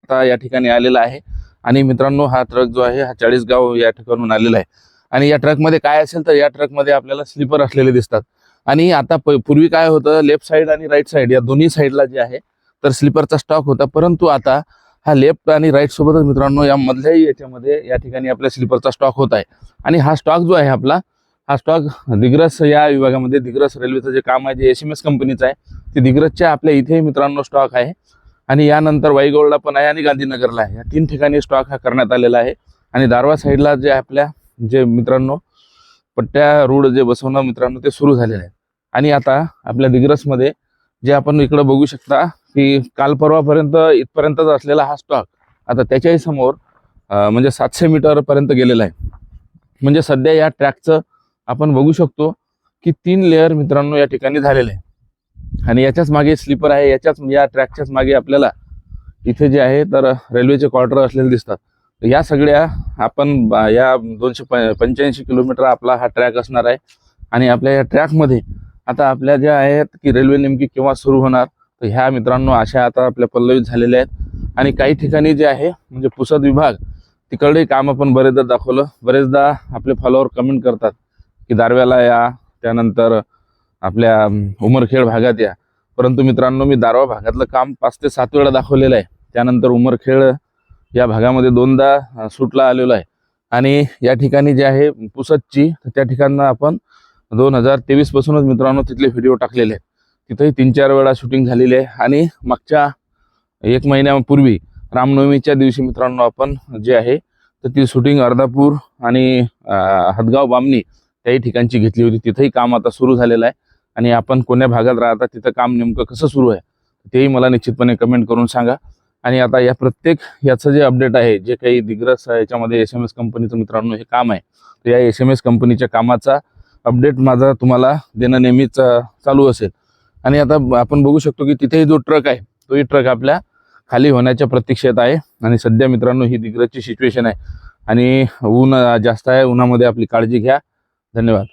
आता या ठिकाणी आलेला आहे। आणि मित्रांनो हा ट्रक जो आहे हा 40 गाव या ठिकाणून आलेला आहे। आणि या ट्रकमध्ये काय असेल तर या ट्रकमध्ये आपल्याला स्लीपर असलेले दिसतात। आणि आता पूर्वी काय होतं, लेफ्ट साइड आणि राईट साइड या दोन्ही साइडला जे आहे तर स्लीपरचा स्टॉक होता, परंतु आता हा लेफ्ट आणि राईट सोबतच मित्रांनो या मधल्याही याच्यामध्ये या ठिकाणी आपल्या स्लीपरचा स्टॉक होत आहे। आणि हा स्टॉक जो आहे आपला, हा स्टॉक दिग्रस या विभागामध्ये, दिग्रस रेल्वेचं जे काम आहे जे SMS कंपनीचं आहे, ते दिग्रसच्या आपल्या इथे मित्रांनो स्टॉक आहे। आणि यानंतर वाईगोळला पण आहे आणि गांधीनगरला आहे, या 3 ठिकाणी स्टॉक हा करण्यात आलेला आहे। आणि दारवा साईडला जे आपल्या जे मित्रांनो पट्ट्या रोड जे बसवणं मित्रांनो ते सुरू झालेलं आहे। आणि आता आपल्या दिग्रसमध्ये जे आपण इकडे बघू शकता की काल परवापर्यंत इथपर्यंतच असलेला हा स्टॉक आता त्याच्याही समोर म्हणजे 700 मीटर पर्यंत गेलेला आहे। म्हणजे सध्या या ट्रॅकचं आपण बघू शकतो की 3 लेअर मित्रांनो या ठिकाणी झालेले आहे। आणि याच्याच मागे स्लीपर आहे, या ट्रॅकच्याच मागे आपल्याला इथे जे आहे तर रेल्वेचे क्वार्टर असलेले दिसतात। या सगळ्या आपण या 285 किलोमीटर आपला हा ट्रॅक असणार आहे। आणि आपल्या या ट्रॅकमध्ये आता आपल्या ज्या आहेत की रेल्वे नेमकी केव्हा सुरू होणार, तर ह्या मित्रांनो अशा आता आपल्या पल्लवित झालेल्या आहेत। आणि काही ठिकाणी जे आहे म्हणजे पुसद विभाग तिकडे काम आपण बरेचदा दाखवलं, बरेचदा आपले फॉलोअर कमेंट करतात की दारव्याला या, त्यानंतर आपल्या उमरखेड भागात या, परंतु मित्रांनो मी दारवा भागातलं काम 5 ते 7 वेळा दाखवलेलं आहे। त्यानंतर उमरखेड या भागामध्ये 2दा शूटला आलेलो आहे। आणि या ठिकाणी जे आहे पुसदची, त्या ठिकाणी आपण 2023 पासूनच मित्रांनो तिथले व्हिडिओ टाकलेले आहेत, तिथेही 3-4 वेळा शूटिंग झालेली आहे। आणि मागच्या 1 महिन्यापूर्वी रामनवमीच्या दिवशी मित्रांनो आपण जे आहे तर ती शूटिंग अर्धापूर आणि हदगाव बामणी त्याही ठिकाणची घेतली होती, तिथेही काम आता सुरू झालेलं आहे। आणि आपण कोण्या भागात राहता, तिथं काम नेमकं कसं सुरू आहे तेही मला निश्चितपणे कमेंट करून सांगा। आणि आता या प्रत्येक याचं जे अपडेट आहे, जे काही दिग्रस याच्यामध्ये SMS कंपनीचं मित्रांनो हे काम आहे, तर या SMS कंपनीच्या कामाचा अपडेट माझा तुम्हाला देणं नेहमीच चालू असेल। आणि आता आपण बघू शकतो की तिथेही जो ट्रक आहे तोही ट्रक आपल्या खाली होण्याच्या प्रतीक्षेत आहे। आणि सध्या मित्रांनो ही दिग्रसची सिच्युएशन आहे। आणि ऊन जास्त आहे, उन्हामध्ये आपली काळजी घ्या। धन्यवाद।